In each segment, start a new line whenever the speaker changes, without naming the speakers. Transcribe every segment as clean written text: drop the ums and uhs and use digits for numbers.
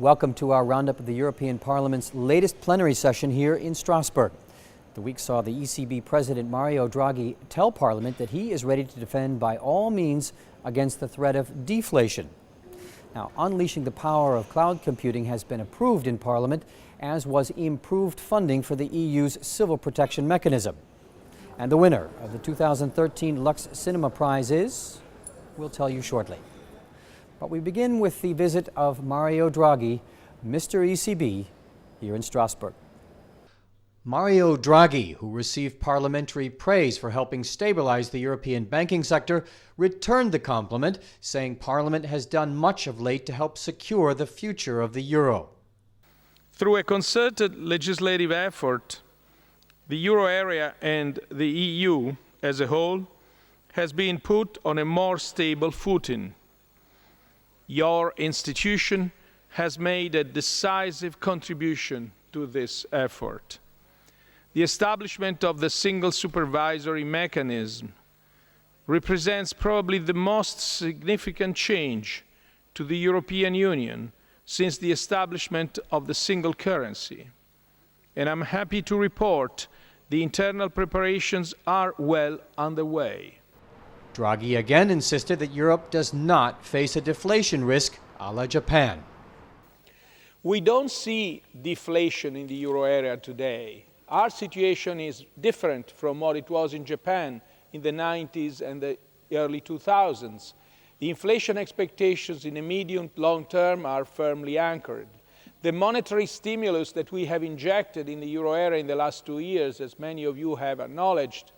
Welcome to our roundup of the European Parliament's latest plenary session here in Strasbourg. The week saw the ECB President Mario Draghi tell Parliament that he is ready to defend by all means against the threat of deflation. Now, unleashing the power of cloud computing has been approved in Parliament, as was improved funding for the EU's civil protection mechanism. And the winner of the 2013 LUX Cinema Prize is, we'll tell you shortly. But we begin with the visit of Mario Draghi, Mr. ECB, here in Strasbourg. Mario Draghi, who received parliamentary praise for helping stabilize the European banking sector, returned the compliment, saying Parliament has done much of late to help secure the future of the euro.
Through a concerted legislative effort, the euro area and the EU as a whole has been put on a more stable footing. Your institution has made a decisive contribution to this effort. The establishment of the single supervisory mechanism represents probably the most significant change to the European Union since the establishment of the single currency. And I'm happy to report the internal preparations are well underway.
Draghi again insisted that Europe does not face a deflation risk a la Japan.
We don't see deflation in the euro area today. Our situation is different from what it was in Japan in the 90s and the early 2000s. The inflation expectations in the medium to long term are firmly anchored. The monetary stimulus that we have injected in the euro area in the last 2 years, as many of you have acknowledged,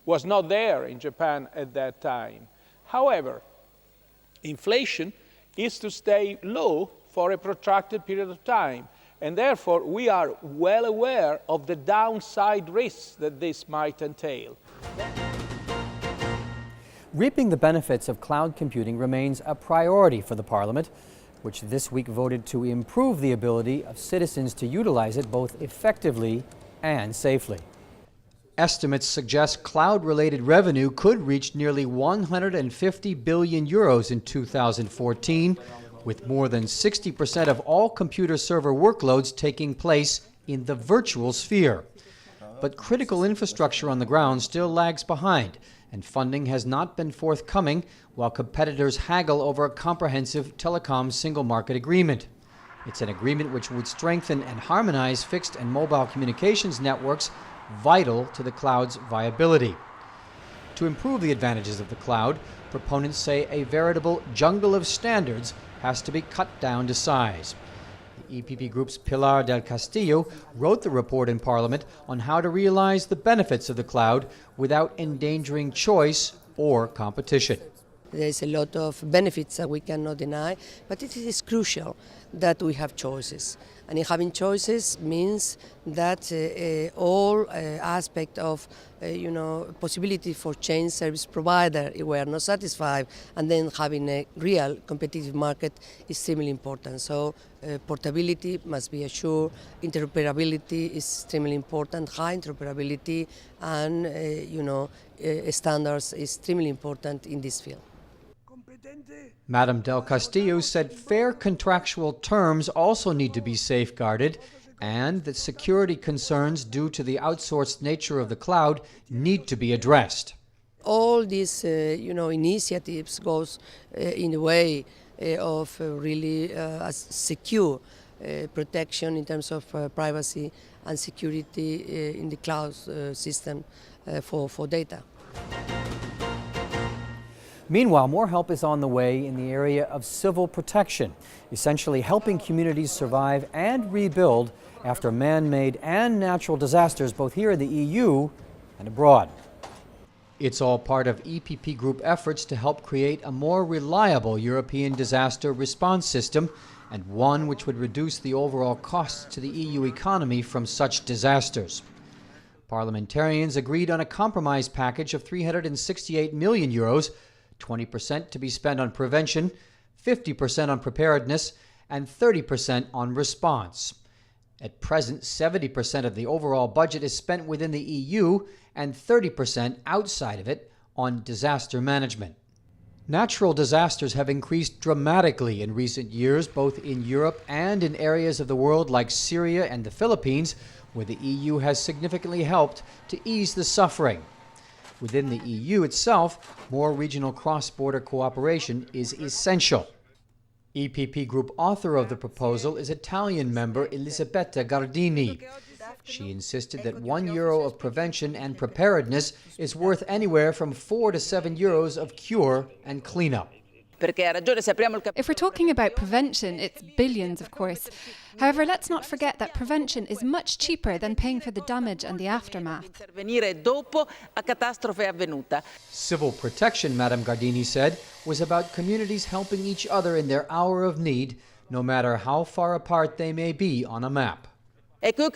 was not there in Japan at that time. However, inflation is to stay low for a protracted period of time, and therefore we are well aware of the downside risks that this might entail.
Reaping the benefits of cloud computing remains a priority for the Parliament, which this week voted to improve the ability of citizens to utilize it both effectively and safely. Estimates suggest cloud-related revenue could reach nearly 150 billion euros in 2014, with more than 60% of all computer server workloads taking place in the virtual sphere. But critical infrastructure on the ground still lags behind, and funding has not been forthcoming while competitors haggle over a comprehensive telecom single market agreement. It's an agreement which would strengthen and harmonize fixed and mobile communications networks vital to the cloud's viability. To improve the advantages of the cloud, proponents say a veritable jungle of standards has to be cut down to size. The EPP Group's Pilar del Castillo wrote the report in Parliament on how to realize the benefits of the cloud without endangering choice or competition.
There is a lot of benefits that we cannot deny, but it is crucial that we have choices. And in having choices means that all aspect of possibility for change service provider if we are not satisfied, and then having a real competitive market is extremely important. So portability must be assured, interoperability is extremely important, high interoperability and standards is extremely important in this field.
Madam Del Castillo said fair contractual terms also need to be safeguarded and that security concerns due to the outsourced nature of the cloud need to be addressed.
All these initiatives goes in the way of really secure protection in terms of privacy and security in the cloud system for data.
Meanwhile, more help is on the way in the area of civil protection, essentially helping communities survive and rebuild after man-made and natural disasters both here in the EU and abroad. It's all part of EPP Group efforts to help create a more reliable European disaster response system and one which would reduce the overall costs to the EU economy from such disasters. Parliamentarians agreed on a compromise package of 368 million euros, 20% to be spent on prevention, 50% on preparedness, and 30% on response. At present, 70% of the overall budget is spent within the EU and 30% outside of it on disaster management. Natural disasters have increased dramatically in recent years, both in Europe and in areas of the world like Syria and the Philippines, where the EU has significantly helped to ease the suffering. Within the EU itself, more regional cross-border cooperation is essential. EPP Group author of the proposal is Italian member Elisabetta Gardini. She insisted that €1 of prevention and preparedness is worth anywhere from 4 to 7 euros of cure and cleanup.
If we're talking about prevention, it's billions, of course. However, let's not forget that prevention is much cheaper than paying for the damage and the aftermath.
Civil protection, Madame Gardini said, was about communities helping each other in their hour of need, no matter how far apart they may be on a map.
And that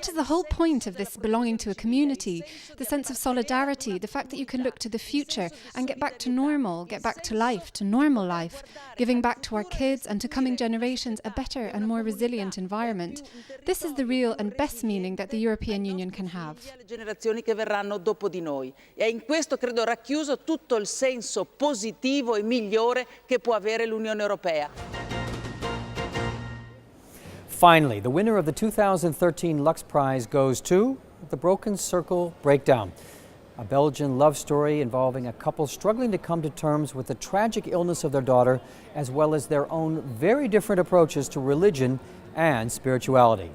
is the whole point of this belonging to a community, the sense of solidarity, the fact that you can look to the future and get back to normal, get back to life, to normal life, giving back to our kids and to coming generations a better and more resilient environment. This is the real and best meaning that the European Union can have.
Generazioni che verranno dopo di noi. E in questo credo racchiuso tutto il senso positivo e migliore che può avere l'Unione Europea.
Finally, the winner of the 2013 Lux Prize goes to The Broken Circle Breakdown, a Belgian love story involving a couple struggling to come to terms with the tragic illness of their daughter, as well as their own very different approaches to religion and spirituality.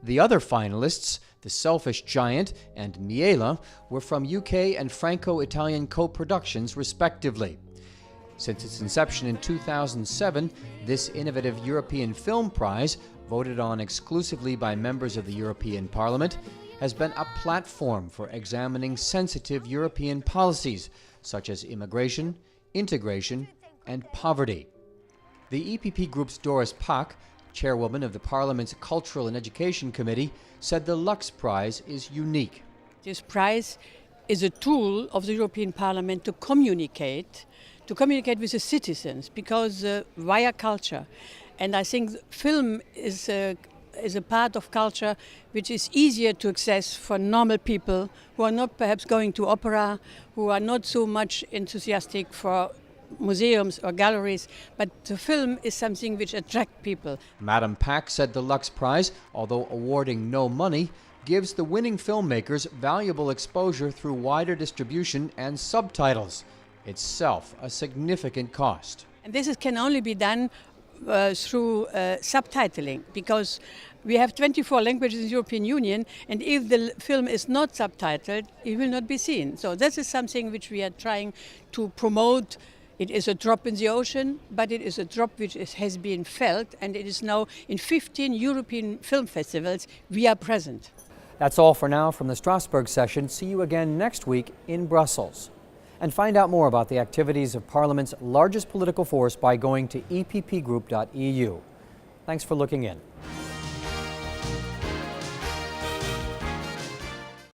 The other finalists, The Selfish Giant and Miela, were from UK and Franco-Italian co-productions respectively. Since its inception in 2007, this innovative European Film Prize, voted on exclusively by members of the European Parliament, has been a platform for examining sensitive European policies such as immigration, integration, and poverty. The EPP Group's Doris Pack, chairwoman of the Parliament's Cultural and Education Committee, said the Lux Prize is unique.
This prize is a tool of the European Parliament to communicate with the citizens, because via culture. And I think film is a part of culture which is easier to access for normal people who are not perhaps going to opera, who are not so much enthusiastic for museums or galleries, but the film is something which attracts people.
Madame Pack said the Lux Prize, although awarding no money, gives the winning filmmakers valuable exposure through wider distribution and subtitles, itself a significant cost.
And this can only be done through subtitling, because we have 24 languages in the European Union, and if the film is not subtitled, it will not be seen. So this is something which we are trying to promote. It is a drop in the ocean, but it is a drop which has been felt, and it is now in 15 European film festivals we are present.
That's all for now from the Strasbourg session. See you again next week in Brussels. And find out more about the activities of Parliament's largest political force by going to eppgroup.eu. Thanks for looking in.